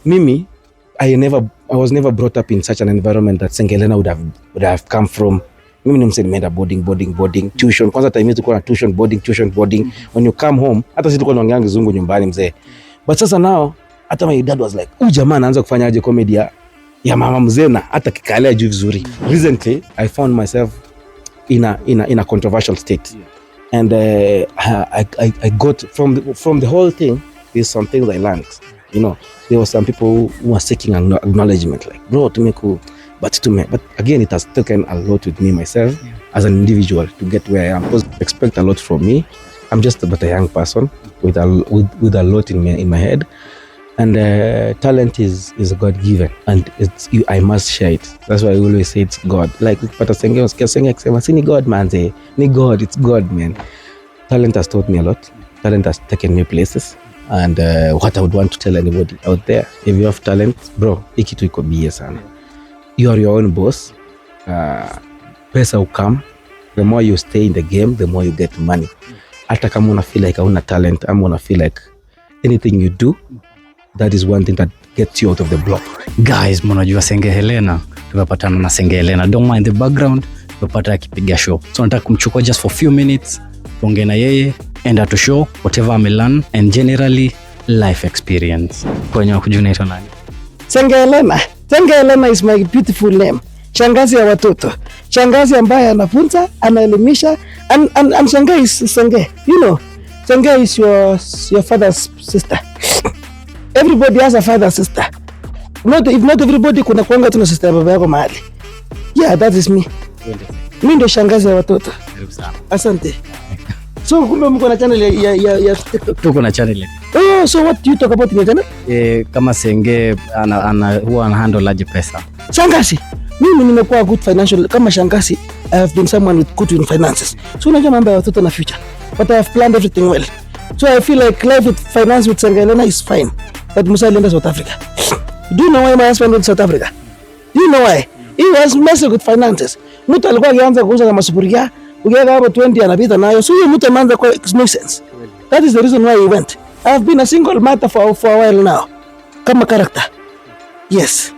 Mimi, I was never brought up in such an environment that Senge Helena would have come from. Mimi ni mse nimeenda boarding, tuition. Kwanza time yetu kuna tuition, boarding. When you come home, hata sisi tulikuwa tunaongea kizungu nyumbani mzee. But sasa now, hata my dad was like, jamaa anaanza kufanya aje comedy ya mama mzee na hata kikalea juu vizuri. Recently, I found myself in a controversial state. And I got from the whole thing, there's some things I learned. You know, there were some people who were seeking acknowledgement, like, bro, tumeku, but again, it has taken a lot with me myself as an individual to get where I am. Because expect a lot from me. I'm just about a young person with a lot in my head, and talent is God given, and I must share it. That's why I always say it's God. Like, but Senge akisema si ni God man, say ni God, it's God man. Talent has taught me a lot. Talent has taken me places. And what I would want to tell anybody out there, if you have talent, bro, hiki tu iko bie sana. You are your own boss. Pesa will come. The more you stay in the game, the more you get money. Hata kama una feel like hauna talent, ama una feel like anything you do, that is one thing that gets you out of the block. Guys, mnajua Senge Helena, tumepatana na Senge Helena. Don't mind the background, tumepata akipiga show. So nataka kumchukua just for few minutes, tuongee na yeye, and to show whatever I learn and generally life experience. Kwenye wakujua naitwa nani? Senge Helena. Senge Helena is my beautiful name. Shangazi ya watoto. Shangazi ambaye anafunza, anaelimisha, and Senge is Senge. You know, Senge is your father's sister. Everybody has a father sister. If not everybody kuna kuanga tuna sister baba yako mahali. Yeah, that is me. Mimi ndo shangazi ya watoto. Asante. So kumbe mko na channel ya TikTok? Tuko na channel. Oh, so what do you talk about in your channel? Kama Senge huwa ana handle aje pesa. Shangazi. Mimi nimekuwa good financial kama shangazi. I have been someone with good in finances. So unajua mambo ya watoto na future. But I have planned everything well. So I feel like life with finance with Senge Helena is fine. But Musa alienda South Africa. Do you know why my husband went to South Africa? Do you know why? He was messing with finances. Mtu alikuwa akianza kuuza kama sufuria, ukiweka hapo 20 anapita nayo. So huyo mtu ameanza kwa nonsense. That is the reason why he went. I have been a single mother for a while now. Kama character. Yes.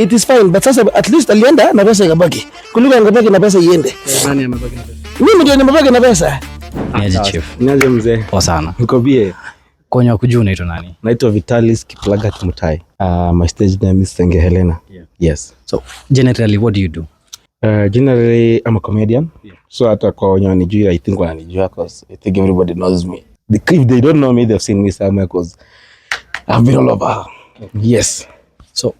It is fine, but sasa at least alienda na pesa ikabaki. Kuliko angabaki na pesa iende. Nani amebaki na pesa? Mimi ndio nimebaki na pesa. Niaje chief. Niaje mzee. Poa sana. Niko bie. Kwenye wakujua unaitwa nani? Naitwa Vitalis Kiplagat Mutai. My stage name is Senge Helena. Yeah. Yes. So generally what do you do? Generally I'm a comedian. Yeah. So hata kwa wenye wanijua I think wananijua because I think everybody knows me. If they don't know me, they've seen me somewhere because I've been all over. Okay. Yes. So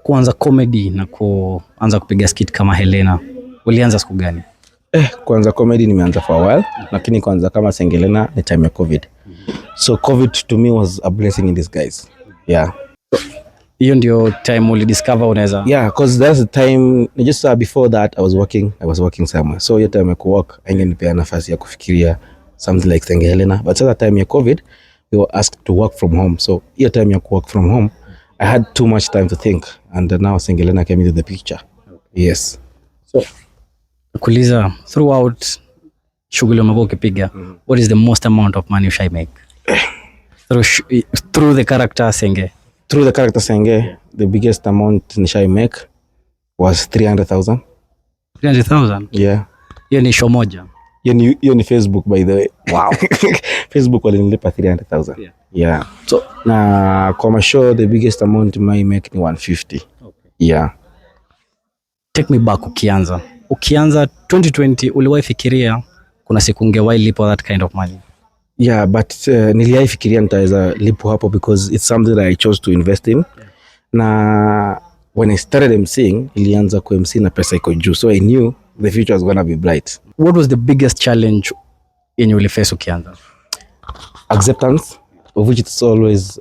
kuanza comedy na kuanza kupiga skit kama Helena, ulianza siku gani? Kuanza comedy nimeanza for a while, lakini kuanza kama Senge Helena ni time ya COVID. So COVID to me was a blessing in disguise. Yeah. Hiyo ndio time uli discover unaweza? Yeah, because that's the time just before that I was working somewhere. So hiyo time ya kuwork ingenipea nafasi ya kufikiria something like Senge Helena. But at the time ya COVID we were asked to work from home. So hiyo time ya work from home I had too much time to think, and now Senge Helena came into the picture. Yes. So kuuliza, throughout shughuli umekuwa ukipiga, what is the most amount of money you make? Through the character Senge. Through the character Senge, the biggest amount nishai make was 300,000. 300,000? Yeah. Hiyo ni show moja. Hiyo ni Facebook by the way. Wow. Facebook walinilipa 300,000. Yeah. Yeah. So na kwa mashow the biggest amount I make ni 150. Okay. Yeah. Take me back ukianza 2020 uliwahi fikiria kuna siku ungewahi lipo that kind of money? Yeah, but niliwahi fikiria nitaweza lipo hapo because it's something that I chose to invest in. Yeah. Na when I started MCing, ilianza ku MC na pesa iko juu. So I knew the future was going to be bright. What was the biggest challenge yenye uliface ukianza? Acceptance, of which it's always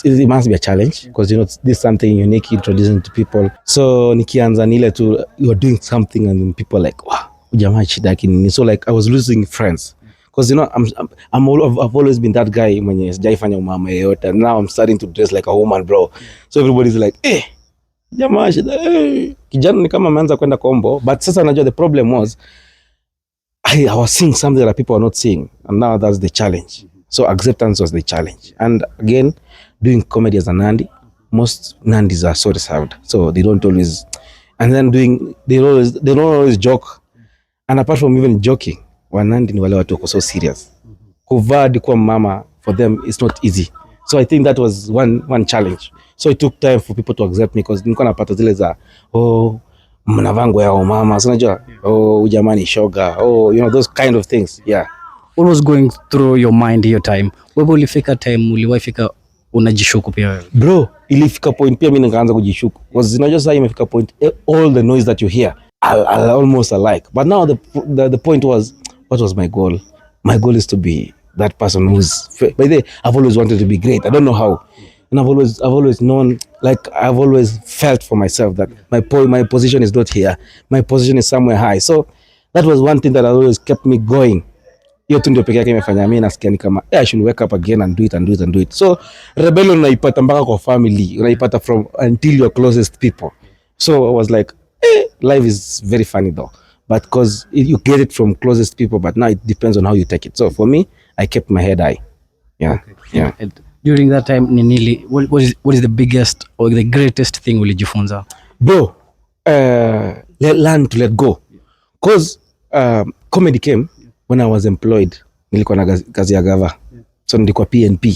it must be a challenge because you know this is something unique introducing to people. So nikianza nile tu you are doing something and then people like wow jamaa shida yake. So like I was losing friends because you know I've always been that guy mwenye sijaifanya umama yote, and now I'm starting to dress like a woman bro. So everybody's like jamaa shida kijana ni kama ameanza kwenda kombo. But sasa najua the problem was I was seeing something that people are not seeing, and now that's the challenge. So acceptance was the challenge. And again, doing comedy as a Nandi, most Nandis are so reserved, so they don't always, and then they don't always joke. And apart from even joking, Wanandi ni wale watu wako so serious. Kuvaa hadi kuwa mama, for them it's not easy. So I think that was one challenge. So it took time for people to accept me, because nilikuwa napata zile za mnavaa nguo ya mama, so unajua ujamani shoga, those kind of things. Yeah. What was going through your mind hiyo time? Wewe ulifika time uliwaifika unajishuku pia wewe? Bro, ilifika point pia mimi nikaanza kujishuku. Because unajua sasa imefika point, all the noise that you hear I'll almost alike. But now the point was, what was my goal? My goal is to be that person who's, by the way, I've always wanted to be great. I don't know how. And I've always known, like I've always felt for myself that my position is not here. My position is somewhere high. So that was one thing that always kept me going. Hiyo tu ndio pekee yake imefanya mimi nasikia ni kama I should wake up again and do it. So rebellion unaipata mpaka kwa family, unaipata from until your closest people. So I was like, life is very funny though, but because you get it from closest people, but now it depends on how you take it. So for me, I kept my head high. Yeah. Okay. Yeah. And during that time, what is the biggest or the greatest thing ulijifunza? Bro, learn to let go. Because comedy came when I was employed. Nilikuwa na kazi ya gava. So nilikuwa PNP.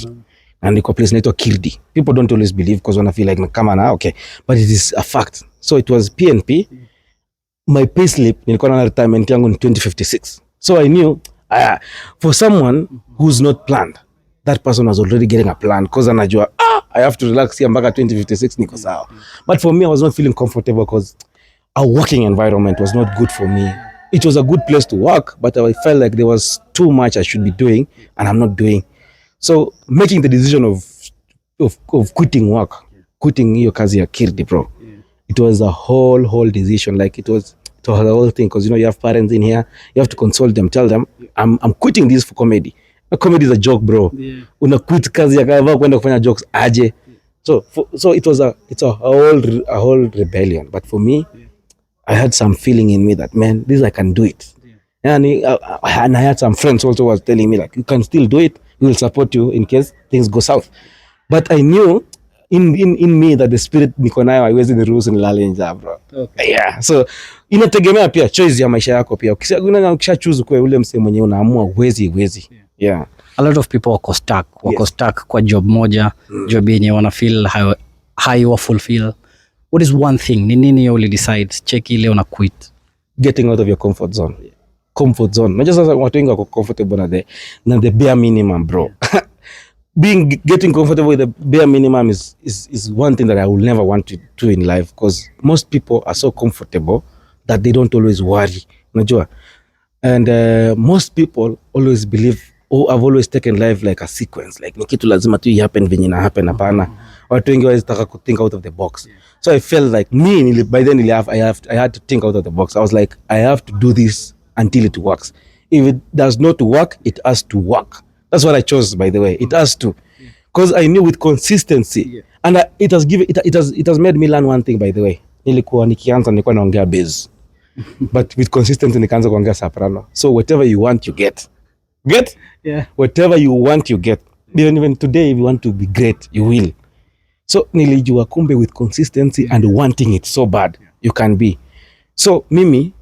And nilikuwa place naitwa Kirdi. People don't always believe because wanna feel like kama na okay, but it is a fact. So it was PNP. My payslip nilikuwa na retirement yangu in 2056. So I knew for someone who's not planned, that person was already getting a plan because anajua I have to relax here mpaka 2056 niko sawa. But for me, I was not feeling comfortable because a working environment was not good for me. It was a good place to work, but I felt like there was too much I should be doing and I'm not doing. So making the decision of quitting work, quitting hiyo kazi ya Kirdi, bro. It was a whole decision. Like it was a whole thing, because you have parents in here, you have to consult them, tell them I'm quitting this for comedy. Comedy is a joke, bro. Una quit kazi ya gava kwenda kufanya jokes aje. So it's a whole rebellion. But for me, I had some feeling in me that, man, this I can do it. And I had some friends also was telling me like, you can still do it. We will support you in case things go south. But I knew in me that the spirit niko nayo haiwezi niruhusu nilale nje, bro. Okay. Yeah. So inategemea pia choice ya maisha yako pia. Ukisha choose kwa ule msemo mwenyewe unaamua uwezi. Yeah. A lot of people wako stuck kwa job moja, job yenye wana feel high fulfill. What is one thing? Ni nini you only decide check ile una quit? Getting out of your comfort zone. Comfort zone. Not just watu wengi wako comfortable na the bare minimum, bro. Getting comfortable with the bare minimum is one thing that I will never want to do in life, because most people are so comfortable that they don't always worry. Unajua? And most people always believe, I've always taken life like a sequence, like ni kitu lazima tu happen venye na happen. Hapana. Watu wengi wanataka ku think out of the box. So I felt like by then I had to think out of the box. I was like, I have to do this until it works. If it does not work, it has to work. That's what I chose, by the way. It has to, because I knew with consistency, and it has made me learn one thing, by the way. Nilikuwa naongea bass, but with consistency nikaanza kuongea soprano. So whatever you want, you get. Yeah. Whatever you want, you get. Even today, if you want to be great, you will. So nilijua kumbe with consistency and wanting it so bad, you can be. So mimi,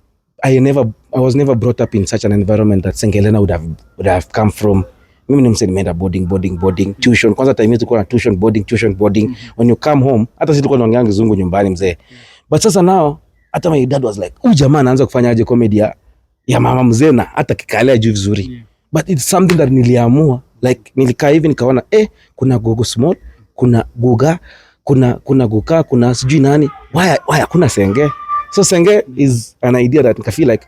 I was never brought up in such an environment that Senge Helena would have come from. Mimi nimse nimeenda boarding tuition. Kwanza time yetu tulikuwa na tuition boarding. When you come home, hata sisi tulikuwa tunaongea kizungu nyumbani mzee. But sasa now, hata my dad was like, jamaa anaanza kufanya aje comedy ya mama mzee na hata kikalia juu vizuri. But it's something that niliamua, like nilikaa hivi nikaona kuna gogo small, kuna guga, kuna guka, kuna sijui nani. Why kuna Senge? So Senge is an idea that I feel like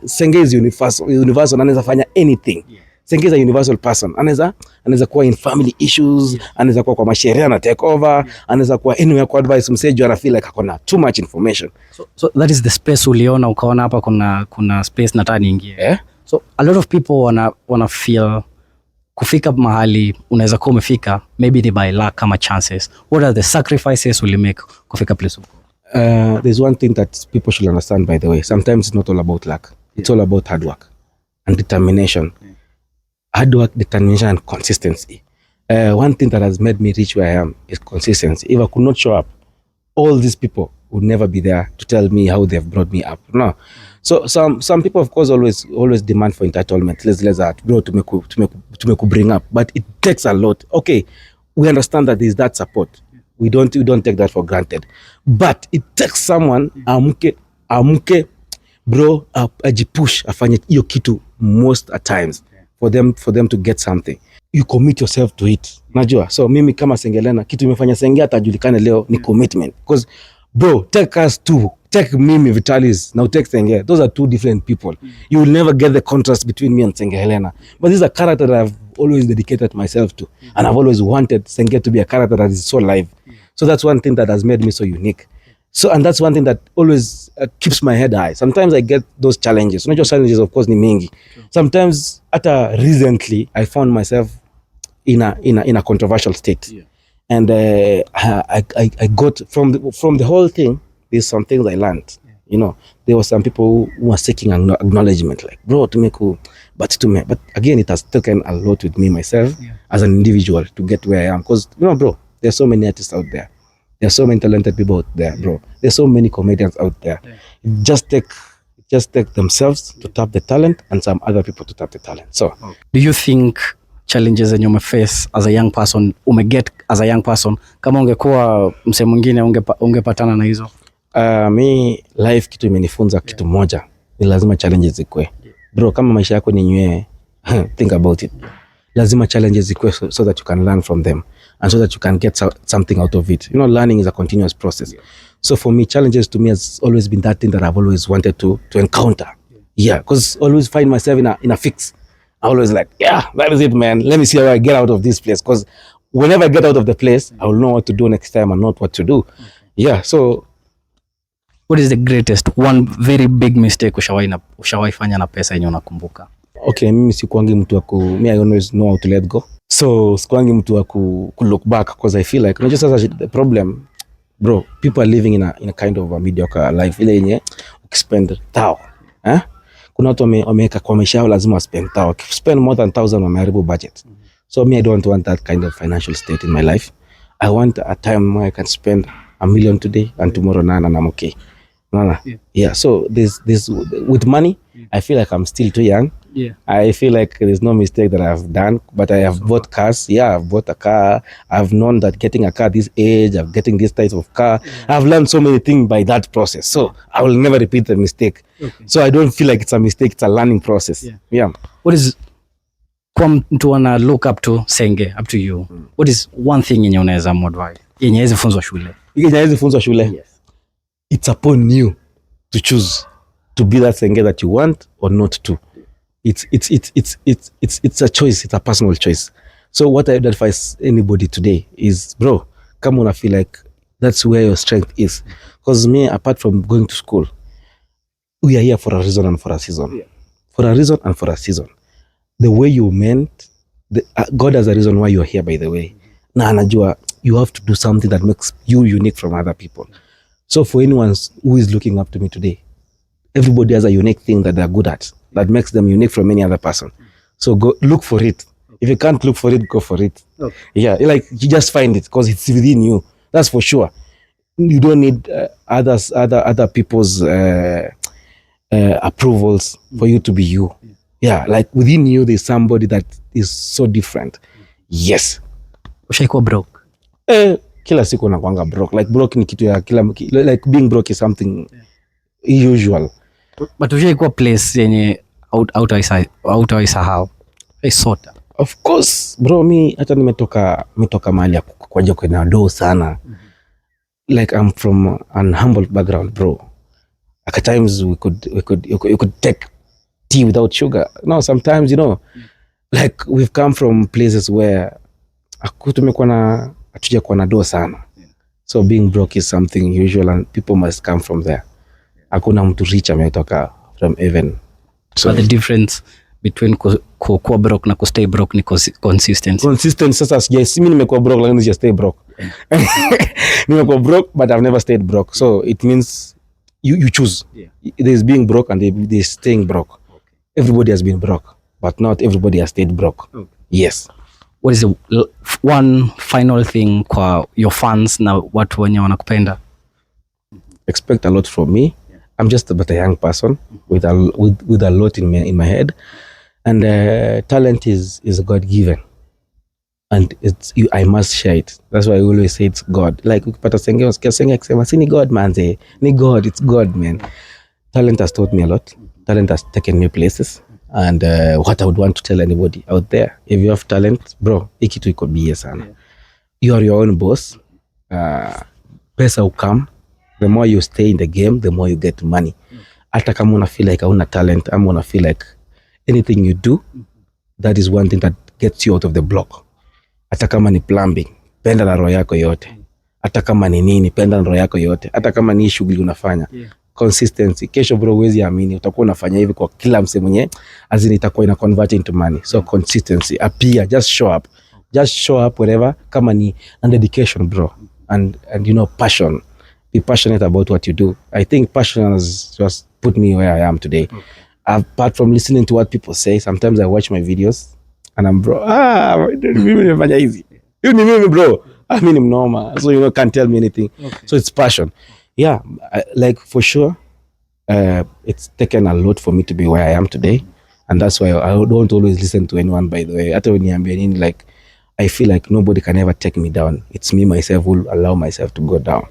Senge is universal, anaweza fanya anything. Senge is a universal person. Anaweza kuwa in family issues, anaweza kuwa kwa masheria na take over, anaweza kuwa anywhere kwa advice msejo, ana feel like akona too much information. So that is the space uliona ukaona hapa kuna space nataka niingie. So a lot of people wana feel kufika mahali unaweza kuwa umefika, maybe ni by luck kama chances. What are the sacrifices will you make kufika place? There's one thing that people should understand, by the way. Sometimes it's not all about luck. It's all about hard work and determination. Hard work, determination, and consistency. one thing that has made me reach where I am is consistency. If I could not show up, all these people would never be there to tell me how they've brought me up. No. So some people, of course, always demand for entitlement. Let's that, bro, to make bring up. But it takes a lot. Okay, we understand that there's that support. We don't take that for granted. But it takes someone amke bro, ajipush afanye hiyo kitu most at times for them to get something. You commit yourself to it. Najua. So mimi kama Senge Helena, kitu imefanya Senge hata ajulikane leo ni commitment. Because bro, take mimi Vitalis, now take Senge. Those are two different people. You will never get the contrast between me and Senge Helena. But this is a character that I've always dedicated myself to. And I've always wanted Senge to be a character that is so live. So that's one thing that has made me so unique. So, and that's one thing that always keeps my head high. Sometimes I get those challenges. Not just challenges, of course, ni mingi. Sometimes, recently, I found myself in a controversial state. Yeah. And I got from the whole thing, there's some things I learned. Yeah. You know, there were some people who were seeking acknowledgement, like, bro, to me cool, but again, it has taken a lot with me myself as an individual to get where I am. Because, you know, bro, there's so many artists out there. There's so many talented people out there, bro. There's so many comedians out there. Yeah. Just take themselves to tap the talent and some other people to tap the talent. So, do you think challenges zenye umeface as a young person, umeget as a young person, kama ungekuwa mse mwingine ungepatana na hizo? Mi life kitu imenifunza kitu moja, ni lazima challenges zikwe. Bro, kama maisha yako ni nywe, think about it. Lazima challenges zikwe so that you can learn from them and so that you can get something out of it. You know, learning is a continuous process. Yeah. So for me, challenges to me has always been that thing that I've always wanted to encounter. Yeah, because I always find myself in a fix. I always like, yeah, that is it, man. Let me see how I get out of this place. Because whenever I get out of the place, I will know what to do next time and not what to do. Okay. Yeah, so. What is the greatest, one very big mistake ushawahi fanya na pesa yenye unakumbuka? Okay, mimi sikuangi mtu wa I always know how to let go. So sikuangi mtu wa ku look back because I feel like, not just as the problem, bro, people are living in a kind of a mediocre life. Ile yenye ukispend tao. Kuna watu wameweka kwa maisha yao lazima spend tao. Spend more than 1,000 wameharibu budget. So me, I don't want that kind of financial state in my life. I want a time where I can spend $1 million today and tomorrow and I'm okay. Yeah. So this with money, I feel like I'm still too young. Yeah. I feel like there's no mistake that I've done, but I have bought cars. Yeah, I've bought a car. I've known that getting a car this age, of getting this type of car, I've learned so many things by that process. So I will never repeat the mistake. Okay. So I don't feel like it's a mistake, it's a learning process. Yeah. What is mtu wana look up to Senge, up to you? What is one thing yenye unaweza advise? Yenye haiwezi funzwa shule. Yenye haiwezi funzwa shule. Yes. It's upon you to choose to be that Senge that you want or not to. It's a choice. It's a personal choice. So what I would advise anybody today is, bro, come on, I feel like that's where your strength is. Because me, apart from going to school, we are here for a reason and for a season. Yeah. For a reason and for a season. The way you meant, God has a reason why you are here, by the way. Na anajua, you have to do something that makes you unique from other people. So for anyone who is looking up to me today, everybody has a unique thing that they're good at, that makes them unique from any other person. So go look for it. If you can't look for it, go for it. Okay. Yeah, like you just find it because it's within you. That's for sure. You don't need other people's approvals for you to be you. Yeah, like within you, there's somebody that is so different. Yes. Ushaikuwa broke? Kila siku nakuanga broke. Like broke ni kitu ya like being broke is something usual. But ushaikuwa place yenye hautaisahau? Sota. Of course, bro, mi hata nimetoka mahali ya kwaja kwenye do sana. Like I'm from an humble background, bro. At times we could take tea without sugar. No, sometimes, you know, like we've come from places where hatujakuwa na do sana. So being broke is something usual and people must come from there. Hakuna mtu rich ametoka from heaven. So the difference between kuwa broke na stay broke ni consistency. Consistency. Sasa mimi nimekuwa broke lakini sija stay broke. Nimekuwa broke but I've never stayed broke. So it means you choose. There's being broke and there's staying broke. Okay. Everybody has been broke, but not everybody has stayed broke. Okay. Yes. what is the one final thing kwa your fans na watu wenye wanakupenda? Expect a lot from me. I'm just but a young person with a lot in my head, and talent is God given, and I must share it. That's why I always say it's God. Like ukipata Senge akisema si ni God manze, ni God, it's God man. Talent has taught me a lot. Talent has taken me places, and what I would want to tell anybody out there, if you have talent bro, hiki tu iko bie sana. You are your own boss. Pesa will come. The more you stay in the game, the more you get money. Hata kama una feel like hauna talent, ama una feel like anything you do, that is one thing that gets you out of the block. Hata kama ni plumbing, penda na roho yako yote. Hata kama ni nini, penda na roho yako yote. Hata kama ni shughuli unafanya. Consistency. Kesho bro, huwezi amini utakuwa unafanya hivi kwa kila mse mwenye azini itakuwa ina convert into money. So consistency, appear, just show up. Just show up wherever, kama ni and dedication bro. And you know, passion. Be passionate about what you do. I think passion has just put me where I am today. Apart from listening to what people say, sometimes I watch my videos and I'm bro, mimi nimefanya hizi. You ni mimi bro. I mean mnoma. So you know, can't tell me anything. So it's passion. Yeah, like for sure, it's taken a lot for me to be where I am today, and that's why I don't always listen to anyone. By the way, hata niambie nini, like I feel like nobody can ever take me down. It's me myself who will allow myself to go down.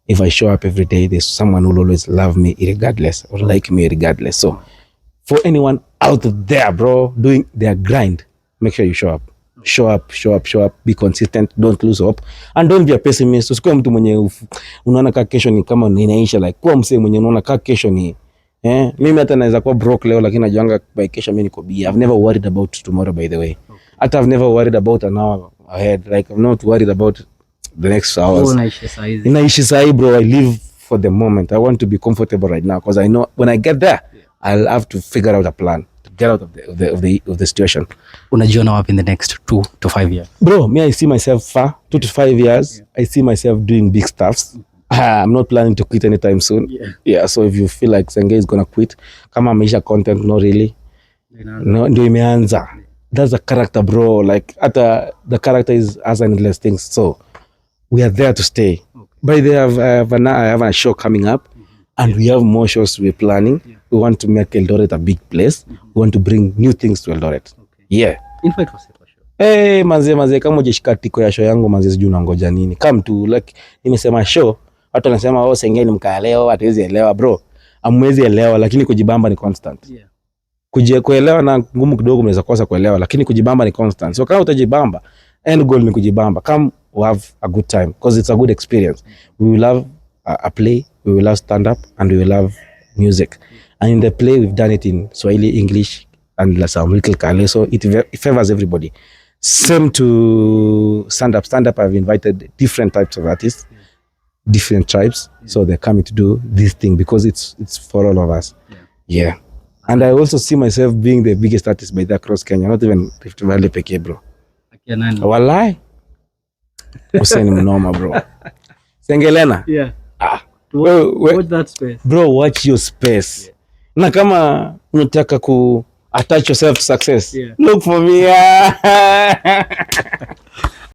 If I show up every day, there's someone who will always love me regardless, or like me regardless. So for anyone out there, bro, doing their grind, make sure you show up. Show up, be consistent, don't lose hope, and don't be a pessimist. Usikuwe mtu mwenye unaona kaa kesho ni kama inaisha, like kuwa msee mwenye unaona kaa kesho ni mimi hata naweza kuwa broke leo, lakini najuanga by kesho mimi niko bia. I've never worried about tomorrow, by the way. Hata I've never worried about an hour ahead, like I'm not worried about the next hours. Inaishi sahi bro, I live for the moment. I want to be comfortable right now, because I know when I get there I'll have to figure out a plan to get out of the situation. Unajiona wapi in the next 2 to 5 years? Bro, me I see myself far, 2 to 5 years. I see myself doing big stuffs. I'm not planning to quit anytime soon. Yeah, so if you feel like Senge is gonna quit, kama ameisha content, no really. No, ndio imeanza. That's a character bro, like hata the character has endless things. So we are there to stay. By the way, I have a show coming up, and we have more shows we're planning. We want to make Eldoret a big place. We want to bring new things to Eldoret. Yeah. Invite us for show. Hey, manze kama ujeshika tiko ya show yangu manze, sijui unangoja nini. Come to, like nimesema show, watu wanasema Senge ni mkaa leo, hatuwezi elewa bro. Amwezi elewa, lakini kujibamba ni constant. Kuelewa na ngumu kidogo, mnaweza kosa kuelewa, lakini kujibamba ni constant. So kama utajibamba, end goal ni kujibamba. Come, we have a good time, because it's a good experience. We will have a play, we will have stand up, and we will have music. And in the play we've done it in Swahili, English, and some little Kale, so it favors everybody. Same to stand up. I've invited different types of artists, different tribes, so they're coming to do this thing because it's for all of us. Yeah. And I also see myself being the biggest artist by the across Kenya, not even Rift Valley peke bro. Walai. Useni mnoma bro. Senge Helena. Yeah. Watch that space. Bro, watch your space. Yeah. Na kama unataka ku attach yourself to success, look for me.